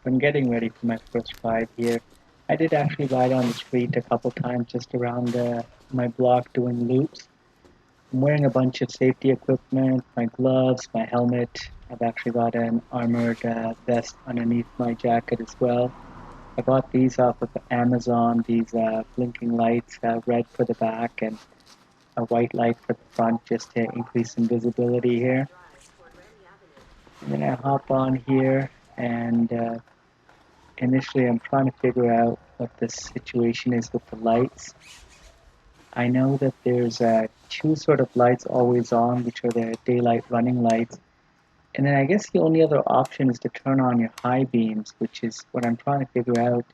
When getting ready for my first ride here, I did actually ride on the street a couple times just around my block doing loops. I'm wearing a bunch of safety equipment, my gloves, my helmet. I've actually got an armored vest underneath my jacket as well. I bought these off of Amazon, these blinking lights, red for the back and a white light for the front just to increase some visibility here. And then I hop on here and initially I'm trying to figure out what the situation is with the lights. I know that there's two sort of lights always on, which are the daylight running lights. And then I guess the only other option is to turn on your high beams, which is what I'm trying to figure out.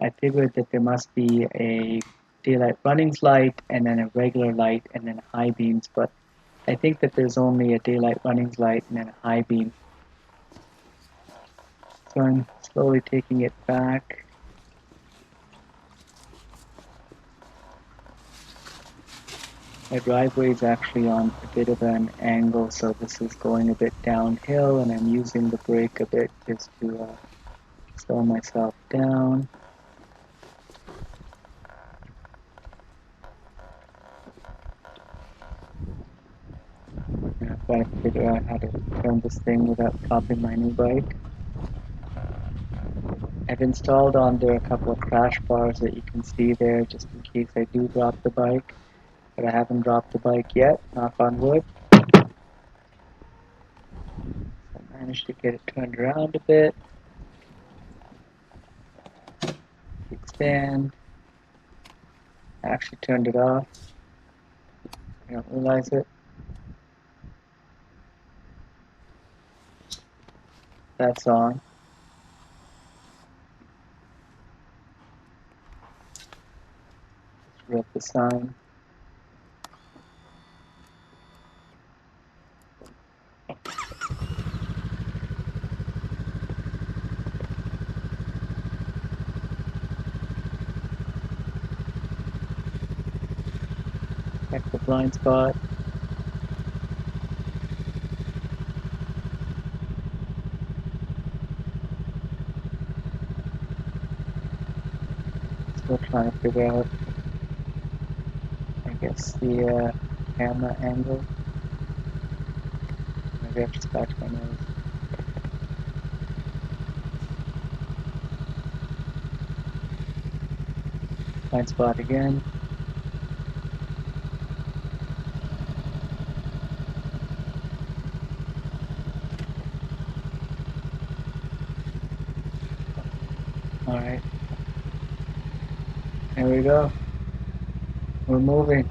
I figured that there must be a daylight runnings light and then a regular light and then high beams, but I think that there's only a daylight runnings light and then a high beam. So I'm slowly taking it back. My driveway is actually on a bit of an angle, so this is going a bit downhill, and I'm using the brake a bit just to slow myself down. And I've got to figure out how to turn this thing without dropping my new bike. I've installed on there a couple of crash bars that you can see there just in case I do drop the bike, but I haven't dropped the bike yet, knock on wood. So I managed to get it turned around a bit. Kickstand. I actually turned it off. I don't realize it. That's on. Just read the sign. Check the blind spot. Still trying to figure out, I guess, the camera angle. Maybe I have to scratch my nose. Blind spot again. Alright. There we go. We're moving.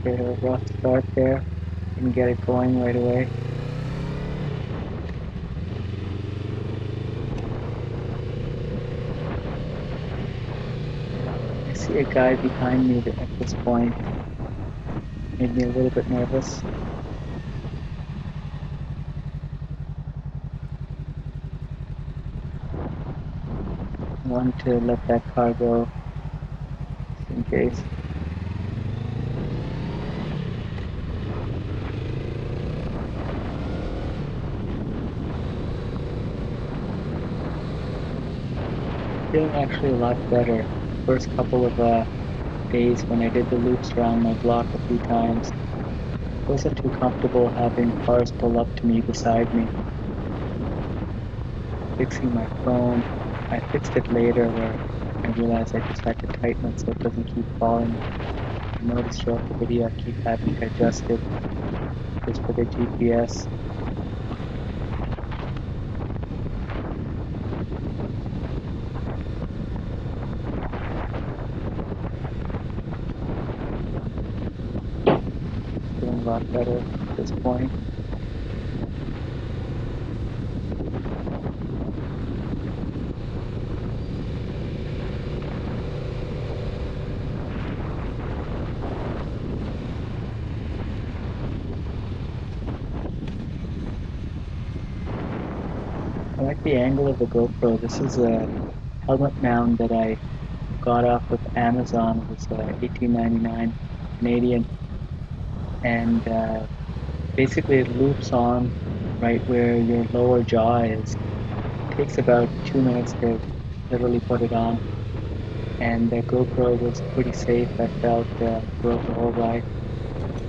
Bit of a rough start there. Didn't get it going right away. I see a guy behind me that at this point made me a little bit nervous. I wanted to let that car go just in case. Feeling actually a lot better. First couple of days when I did the loops around my block a few times, I wasn't too comfortable having cars pull up to me beside me. Fixing my phone, I fixed it later where I realized I just had to tighten it so it doesn't keep falling. I noticed throughout the video I keep having to adjust it just for the GPS. Feeling a lot better at this point. the angle of the GoPro. This is a helmet mount that I got off of Amazon. It was $18.99 Canadian, and basically it loops on right where your lower jaw is. It takes about 2 minutes to literally put it on, and the GoPro was pretty safe. I felt throughout the whole ride,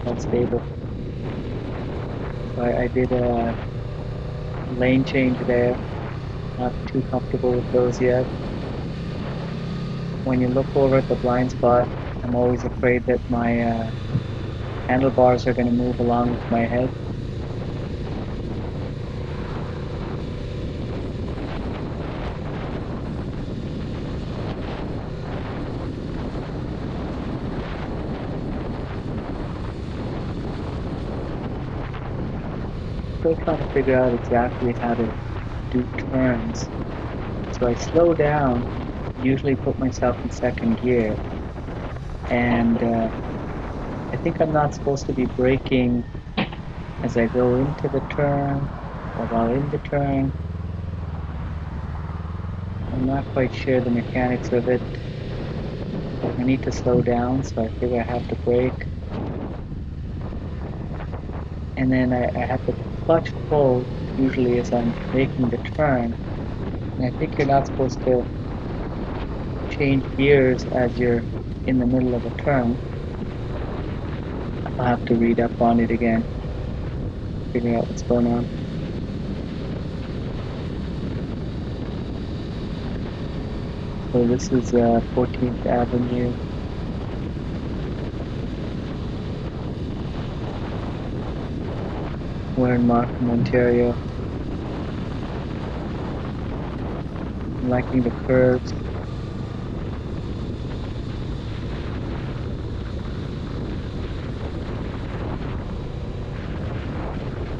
felt stable. So I did a lane change there. Not too comfortable with those yet. When you look over at the blind spot, I'm always afraid that my handlebars are going to move along with my head. Still trying to figure out exactly how to do turns. So I slow down, usually put myself in second gear, and I think I'm not supposed to be braking as I go into the turn or while in the turn. I'm not quite sure the mechanics of it. I need to slow down, so I figure I have to brake. And then I have the clutch pull usually as I'm making the turn. And I think you're not supposed to change gears as you're in the middle of a turn. I'll have to read up on it again, figure out what's going on. So this is 14th Avenue. We're in Markham, Ontario. I'm liking the curves.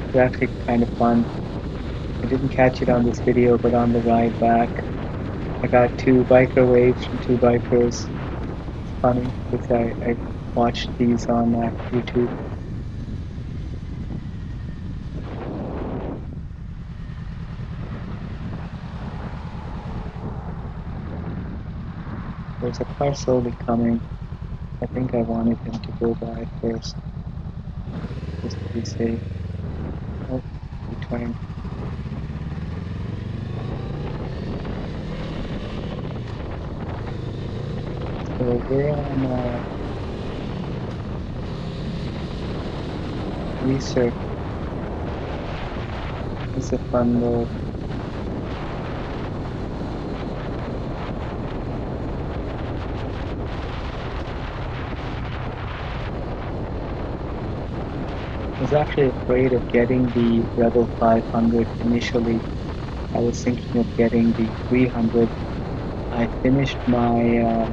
It's actually kind of fun. I didn't catch it on this video, but on the ride back, I got two biker waves from two bikers. It's funny because I watched these on YouTube. There's a car slowly coming. I think I wanted him to go by first, just to be safe. Oh, he turned. So we're on Research. It's a fun road. I was actually afraid of getting the Rebel 500 initially. I was thinking of getting the 300. I finished my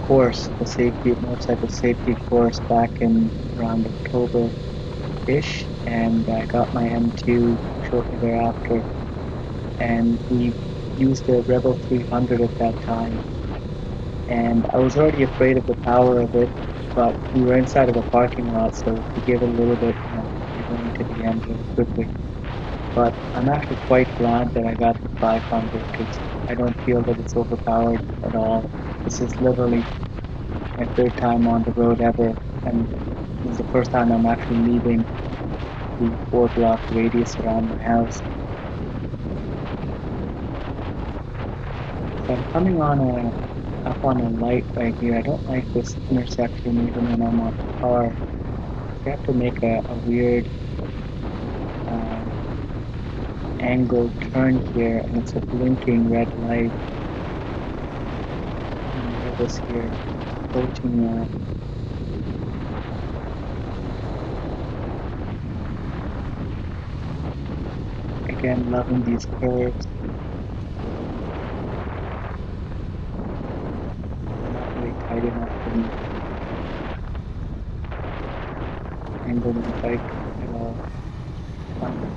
course, the motorcycle safety course back in around October-ish, and I got my M2 shortly thereafter. And we used the Rebel 300 at that time. And I was already afraid of the power of it, but we were inside of a parking lot, so if you give it a little bit, you're going to the end really quickly. But I'm actually quite glad that I got the 500 because I don't feel that it's overpowered at all. This is literally my third time on the road ever, and this is the first time I'm actually leaving the 4 block radius around my house. So I'm coming up on a light right here. I don't like this intersection even when I'm on the car. You have to make a weird um, angled turn here, and it's a blinking red light. I'm nervous here, approaching. Again, loving these curves. They're not really tight enough for me to angle my bike at all.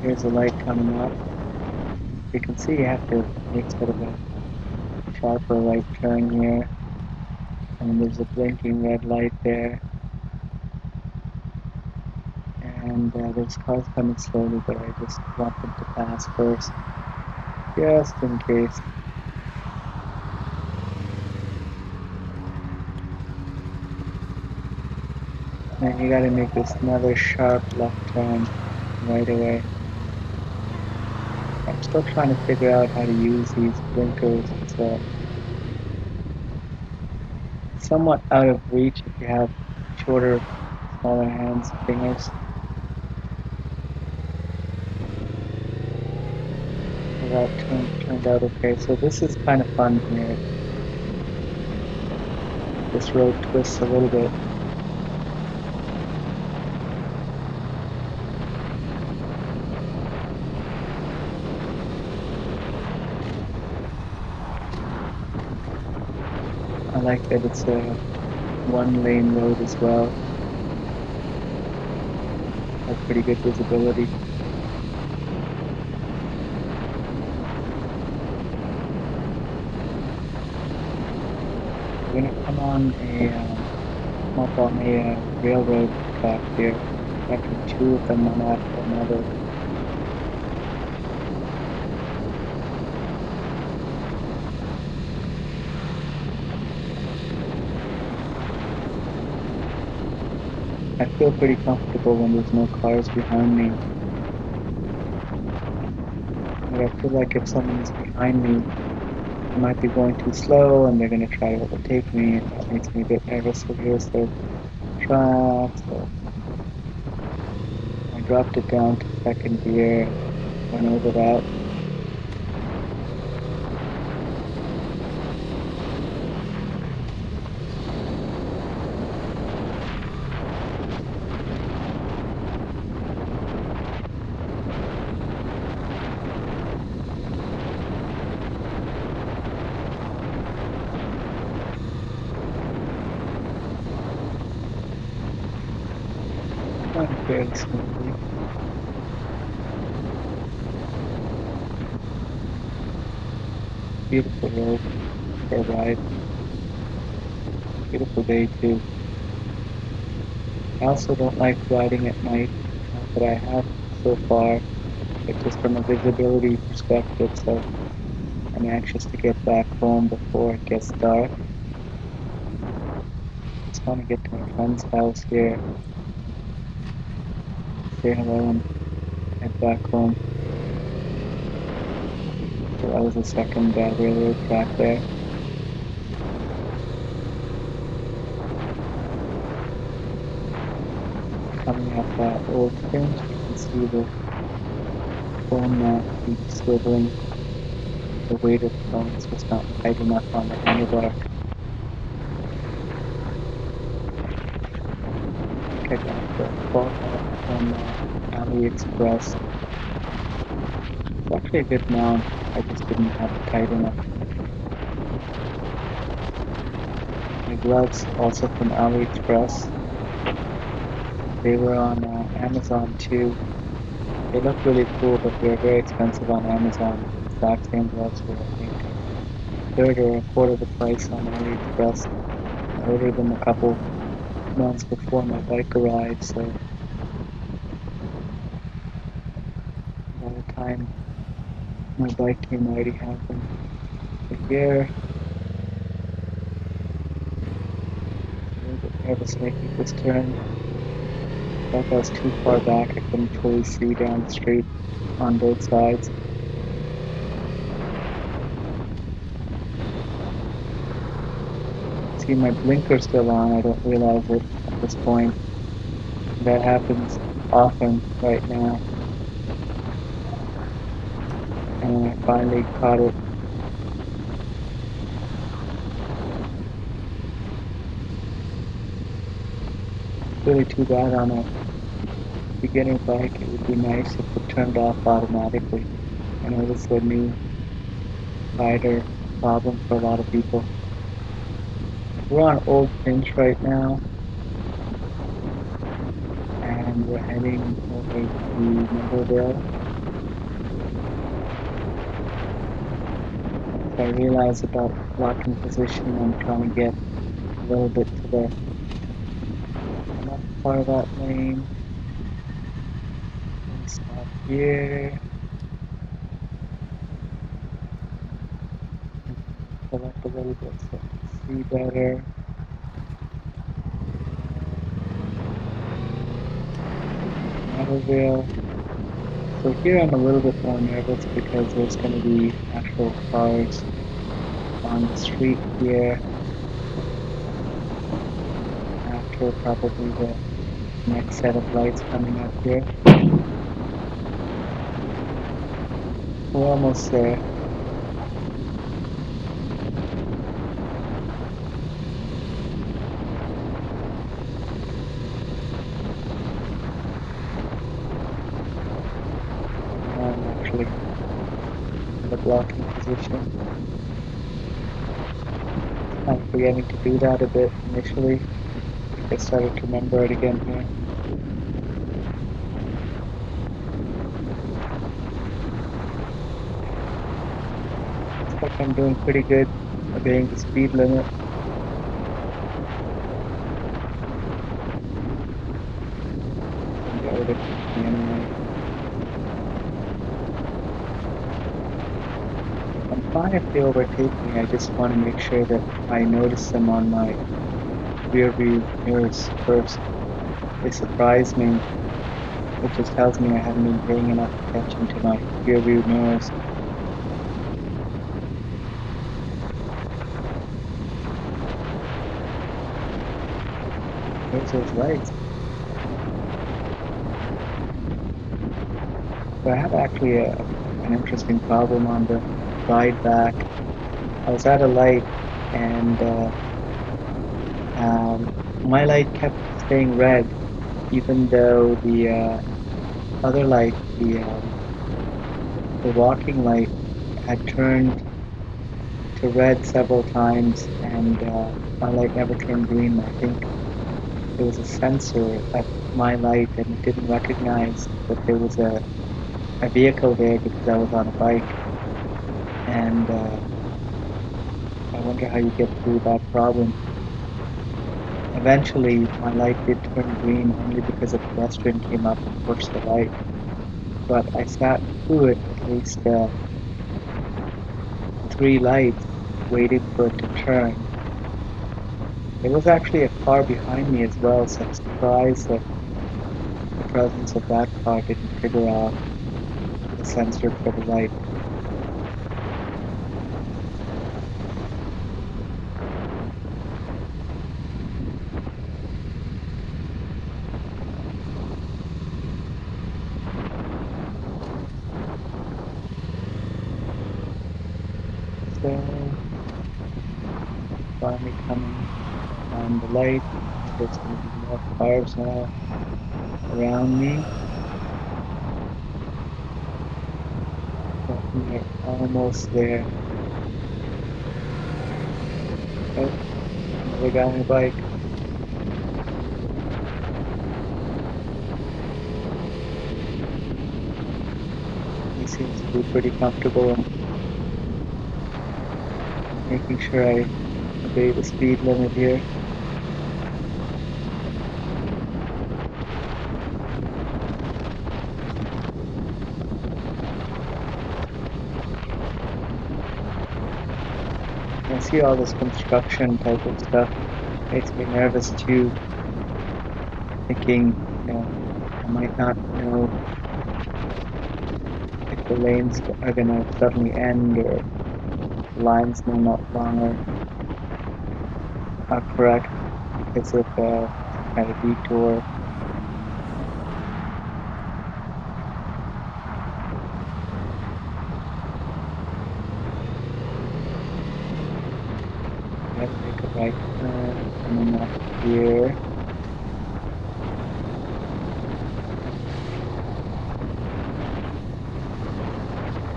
Here's a light coming up. You can see you have to make sort of a sharper right turn here. And there's a blinking red light there. And and there's cars coming slowly, but I just want them to pass first, just in case. And you gotta make this another sharp left turn right away. I'm still trying to figure out how to use these blinkers. It's somewhat out of reach if you have shorter, smaller hands, fingers. So that turned out okay. So this is kind of fun here. This road twists a little bit. I like that it's a one-lane road as well. Has pretty good visibility. We're gonna come up on a railroad track here. Actually, two of them one after another. I feel pretty comfortable when there's no cars behind me. But I feel like if someone is behind me, I might be going too slow and they're going to try to overtake me, and that makes me a bit nervous. So here's the track. So I dropped it down to second gear, went over that. Going fairly smoothly. Beautiful road for a ride. Beautiful day too. I also don't like riding at night, but I have so far, but just from a visibility perspective, so I'm anxious to get back home before it gets dark. Just want to get to my friend's house here, say hello and head back home. So that was the second railroad track there. Coming up Old Finch, you can see the phone keeps swiveling. The weight of the phone is just not tight enough on the handlebar. I think I got the fault from AliExpress. It's actually a good mount. I just didn't have it tight enough. My gloves also from AliExpress. They were on Amazon too. They look really cool, but they're very expensive on Amazon. The exact same gloves were, I think, a third or a quarter of the price on AliExpress. I ordered them a couple months before my bike arrived, so by the time my bike came, I already had them. But here, a little bit nervous making this turn. I thought I was too far back. I couldn't fully see down the street on both sides. See, my blinker's still on. I don't realize it at this point. That happens often right now. And I finally caught it. It's really too bad on a beginner bike. It would be nice if it turned off automatically. I know this is a new rider problem for a lot of people. We're on Old Finch right now, and we're heading over to Motherville. So I realize about locking position, I'm trying to get a little bit to the left part of that lane. Stop here. Pull up a little bit so I can see better. Meadowvale. So here I'm a little bit more nervous because there's going to be actual cars on the street here after probably the next set of lights coming up here. We're almost there. Now I'm actually in the blocking position. I'm forgetting to do that a bit initially. I started to remember it again here. Looks like I'm doing pretty good obeying the speed limit. Get rid of it anyway. I'm fine if they overtake me. I just want to make sure that I notice them on my rear view mirrors first. They surprise me. It just tells me I haven't been paying enough attention to my rear view mirrors. There's those lights. So I have actually an interesting problem on the ride back. I was at a light and my light kept staying red even though the other light, the walking light, had turned to red several times and my light never turned green. I think there was a sensor at my light and it didn't recognize that there was a vehicle there because I was on a bike. And I wonder how you get through that problem. Eventually, my light did turn green only because a pedestrian came up and pushed the light. But I sat through it at least 3 lights waiting for it to turn. There was actually a car behind me as well, so I'm surprised that the presence of that car didn't trigger off the sensor for the light. So, finally coming on the light, there's going to be more cars now around me. But we are almost there. Oh, another guy on a bike. He seems to be pretty comfortable in making sure I obey the speed limit here. I see all this construction type of stuff. Makes me nervous too, thinking, I might not know if the lanes are gonna suddenly end or the lines no longer are correct because of some kind of detour. I have to make a right turn coming up here.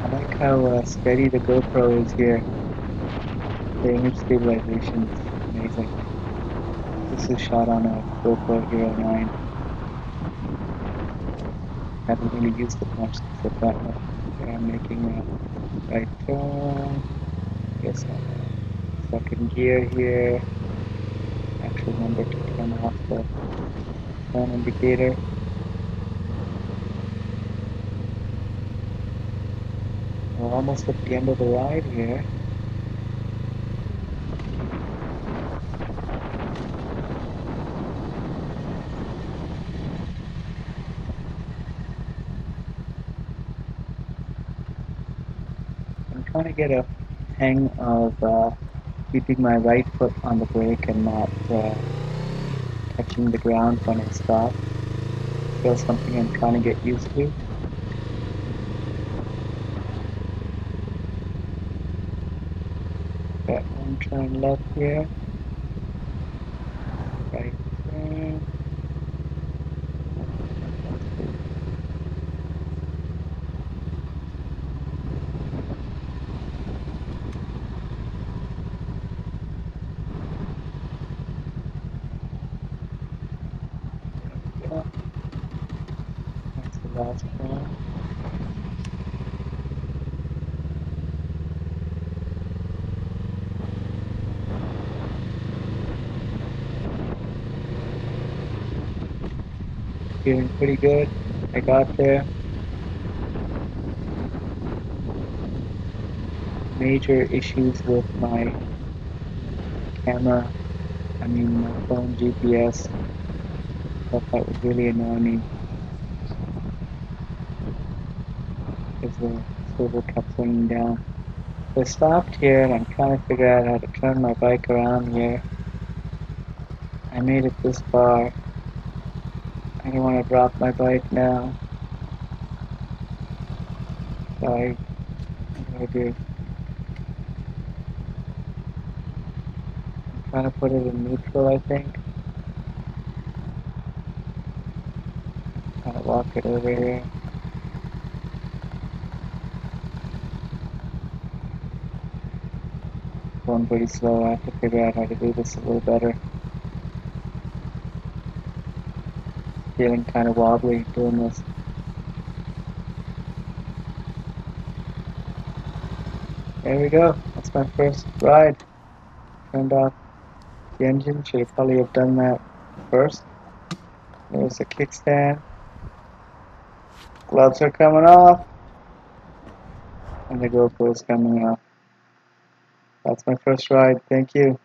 I like how steady the GoPro is here. The image stabilization is amazing. This is shot on a GoPro Hero 9. Haven't really used it much since I've gotten it. Okay, I'm making a right turn. Guess I'm second gear here. Actually remember to turn off the turn indicator. we're almost at the end of the ride here. I'm trying to get a hang of keeping my right foot on the brake and not touching the ground when I stop. Still something I'm trying to get used to. Got one turn left here. Right turn. Yeah, that's the last one. Feeling pretty good. I got there. Major issues with my camera. I mean my phone GPS. Stuff that would really annoy me because the swivel kept swinging down. So I stopped here and I'm trying to figure out how to turn my bike around here. I made it this far. I don't want to drop my bike now. So what do I do? I'm trying to put it in neutral, I think. Kind of walk it over here. Going pretty slow. I have to figure out how to do this a little better. Feeling kind of wobbly doing this. There we go. That's my first ride. Turned off the engine. Should have probably have done that first. There's a kickstand. Gloves are coming off. And the GoPro is coming off. That's my first ride. Thank you.